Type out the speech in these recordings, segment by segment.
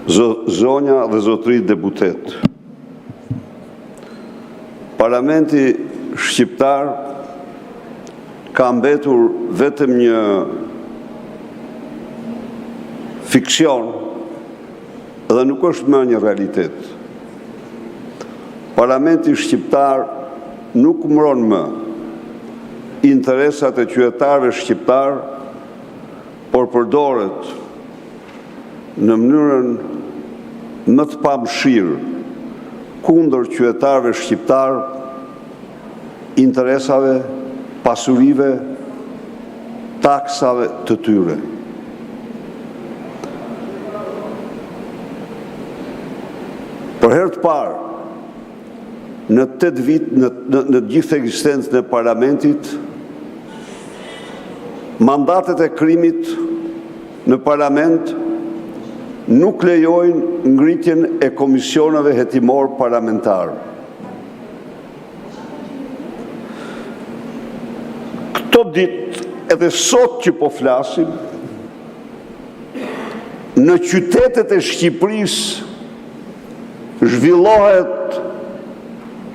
Zonja dhe zotëri deputet. Parlamenti shqiptar ka mbetur vetëm një fiksion dhe nuk është më një realitet. Parlamenti shqiptar nuk mbron më interesat e qytetarëve shqiptar, por përdoret në mënyrën më të pamëshirë kundër qytetarëve shqiptar, interesave, pasurive, taksave të tyre. Për herë të parë, në 8 vit, në gjithë ekzistencën e parlamentit, mandatet e krimit në parlament nuk lejojnë ngritjen e komisioneve hetimor parlamentar. Këto ditë, edhe sot që po flasim, në qytetet e Shqipërisë zhvillohet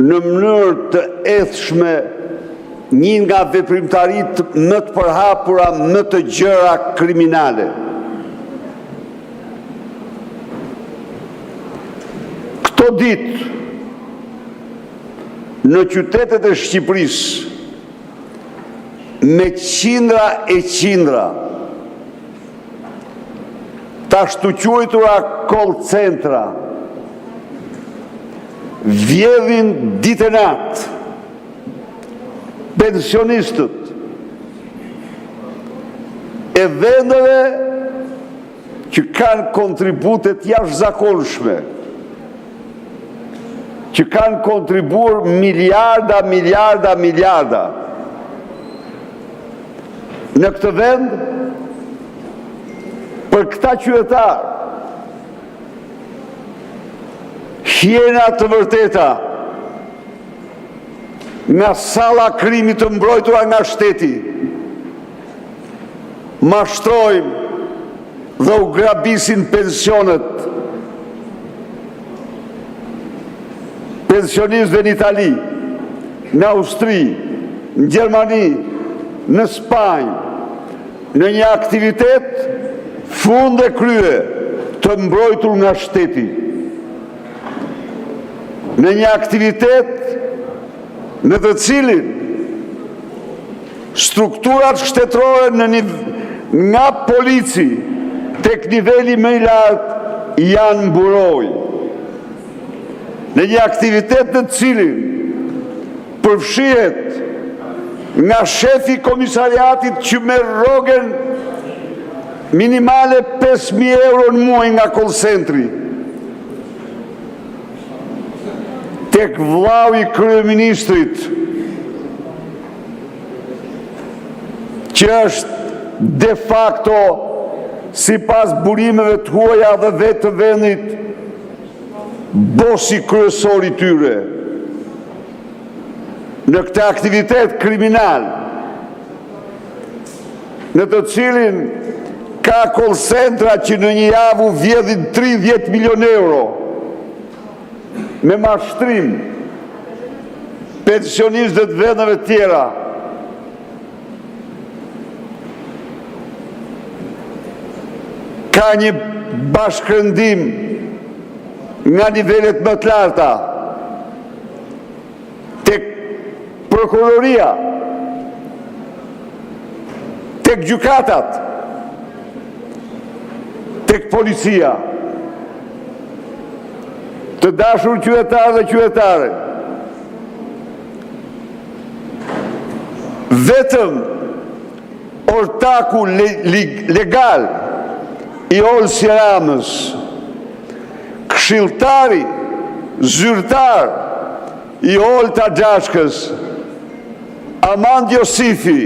në mënyrë të ethshme një nga veprimtaritë më të përhapura, më të gjëra kriminale. Këto ditë, në qytetet e Shqipërisë, me qindra e qindra, të ashtu quajtura call centra, vjedhin ditë e natë, pensionistët e vendeve që kanë kontributet jashtëzakonshme, që kanë kontribuar miliarda në këtë vend për këta qytetarë. Hjena të vërteta nga salla krimit të mbrojtura nga shteti, mashtrojnë dhe u grabisin pensionet, pensionistëve në Itali, në Austri, në Gjermani, në Spanjë, në një aktivitet fund e krye të mbrojtur nga shteti, në një aktivitet në të cilin strukturat shtetërore nga polici tek niveli më i lartë janë mburoj. Në një aktivitet në të cilin përfshihet nga shefi komisariatit që merr rrogën minimale 5.000 euro në muaj nga call centri, tek vllau i kryeministrit, që është de facto, sipas burimeve të huaja dhe vetë të vendit, bosi kryesor i tyre. Në këtë aktivitet kriminal, në të cilin ka call centra që në një javë vjedhin 30 milion euro, me mashtrim, pensionistët dhe vendeve tjera, ka një bashkërendim nga nivelet më të larta, tek prokuroria, tek gjykatat, tek policia. Të dashur qytetarë dhe qytetare, vetëm ortaku legal i Olsi Ramës, këshilltari, zyrtar i Olta Gjashkës, Amand Josifi,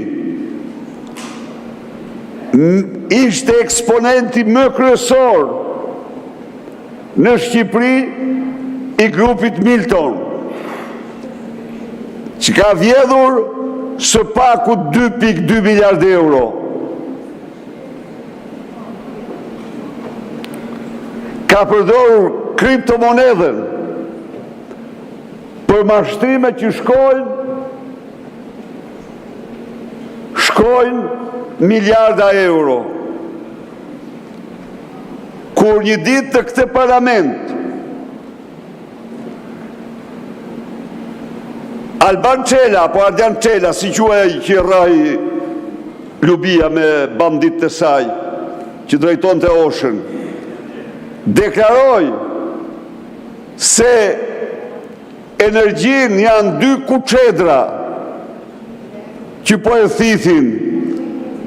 ishte eksponenti më kryesor në Shqipëri i grupit Milton, që ka vjedhur së paku 2.2 miliard euro. ka përdorur kriptomonedën për mashtrime që shkojnë miliarda euro. Kur një ditë të këtë parlament Alban Çela, apo Ardian Çela, si quaj që rrai Lubia me bandit të saj, që drejton të Oshën, deklaroj se energjin janë 2 kuçedra që po e thithin.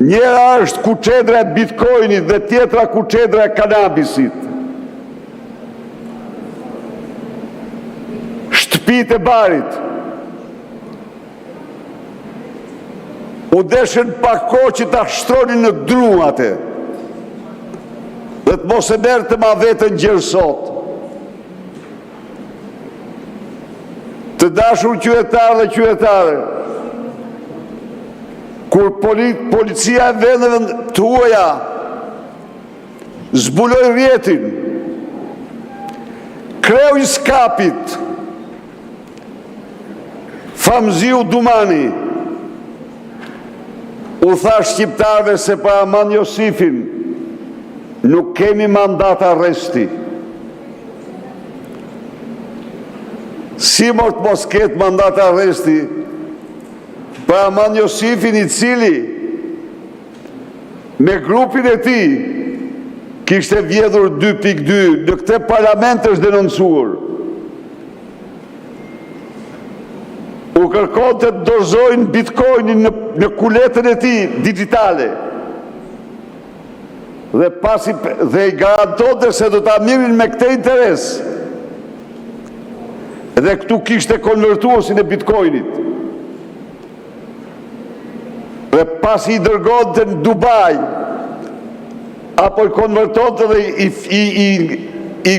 Njëra është kuçedra e bitcoinit dhe tjetra kuçedra e kanabisit. Shtëpitë e barit. U deshen pak kohë që ta shtronin në dru atë. Dhe të mos e merë të ma vetën gjerë sot. Të dashur qytetarë dhe qytetare, kur policia e vendeve të huaja zbuloj rjetin, kreu i skapit, Famziu Dumani, u tha shqiptarve se pa Aman Josifin nuk kemi mandat arresti. Si mort mos ketë mandat arresti pa Aman Josifin, i cili me grupin e ti kishte vjedhur 2.2 në këtë parlament është denoncuar. U kërkon të dorëzojnë bitcoinin në kuletën e ti digitale dhe i garantonte se do ta mirin me këtë interes. Dhe këtu kishte konvertuosin e bitcoinit. Dhe pas i dërgonte në Dubai, apo i konvertonte dhe i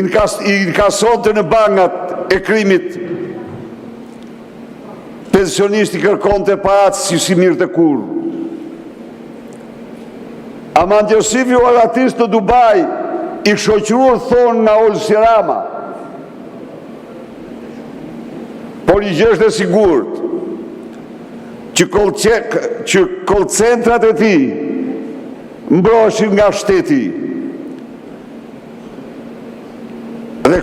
inkasonte në bankat e krimit, pensionisti kërkonte parat si mirë të kur. Aman Josifi u arratis të Dubai, i shoqëruar thonë nga Olsi Rama, por i gjështë e sigurt që kolcentrat e ti mbroshin nga shteti. Dhe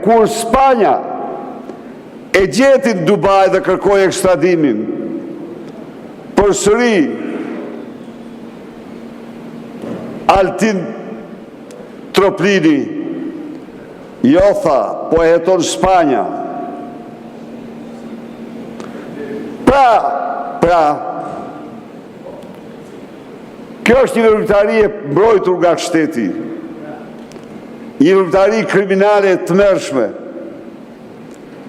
kur Spanja e gjetin Dubai dhe kërkoj ekstradimin, përsëri Altin Troplini jo tha, po e heton Spanja. Pra, kjo është një vërtetari e mbrojtur nga shteti, një vërtetari kriminale të mërshme,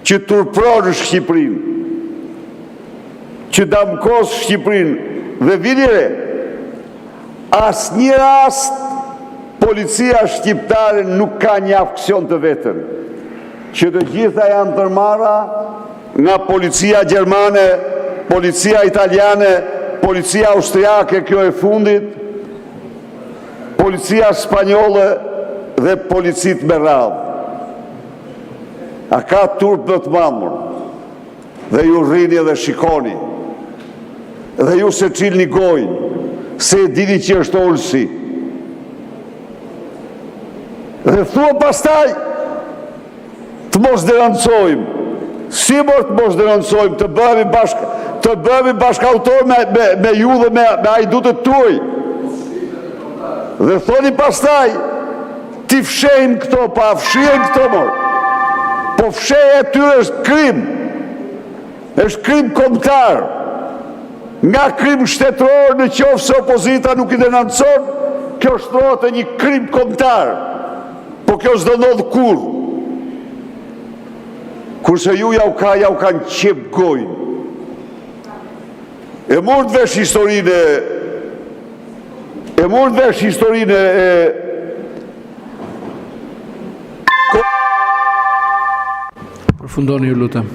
që turpronë Shqipërinë, që damkos Shqipërinë, dhe vinire, asë një rast, policia shqiptare nuk ka një aksion të vetën, që të gjitha janë tërmara nga policia gjermane, policia italiane, policia austriake, kjo e fundit, policia spanjolle dhe policit me radhë. A ka turp në të mamur, dhe ju rrini dhe shikoni, dhe ju se qilni gojnë, se e dini që është Olsi. Dhe thua pastaj, të mos denoncojmë, si mos të mos denoncojmë, të bëhemi bashkautor me ju dhe me ajdutët tuaj. Dhe thoni pastaj, ti fshejmë këto, pa fshejmë këto morë. Po fshejë e tyre është krim kombëtar. Nga krim shtetëror në qoftë se opozita nuk i denoncon, kjo shtrohet e një krim kombëtar. Po kjo s'do ndodh kur. Kurse ju jau kanë qep gojnë. E mund vesh historinë e Përfundoni ju lutem.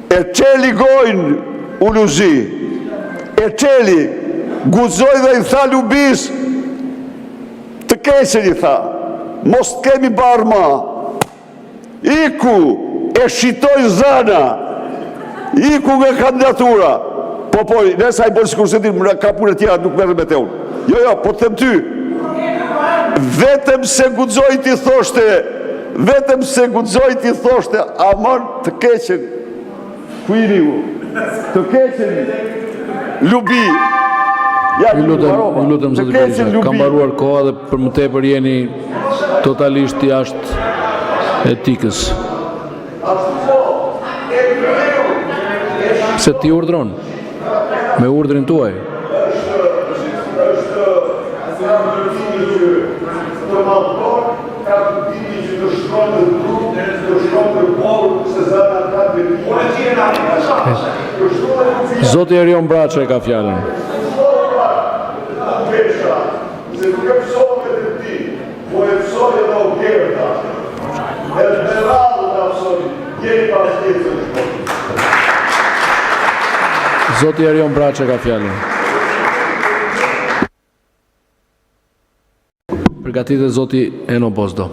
E qeli gojnë Uluzi, e qeli guzoj dhe i tha Lubis keqen i tha, mos të kemi barma, iku e shitoj zana, iku nga kandidatura, po, nësa i bërë sikursetin, ka punë e tjera, nuk merre me te unë. Jo, po të them ty, vetëm se guxoj ti thoshte, amon të keqen, kujini u, të keqen, lubi, Ju lutem zoti Berisha, kam mbaruar koha dhe për më tepër jeni totalisht jashtë etikës. Se ti urdhron me urdhrin tuaj. Zoti Erion Braça e ka fjalën. Se nuk e pësove të ti, po e pësove dhe o kjerë ta. E me radhë të pësove, jeni pas tjetë të shpoti. Zoti Erion Braça ka fjalën. Përgatitet zoti Eno Bozdo.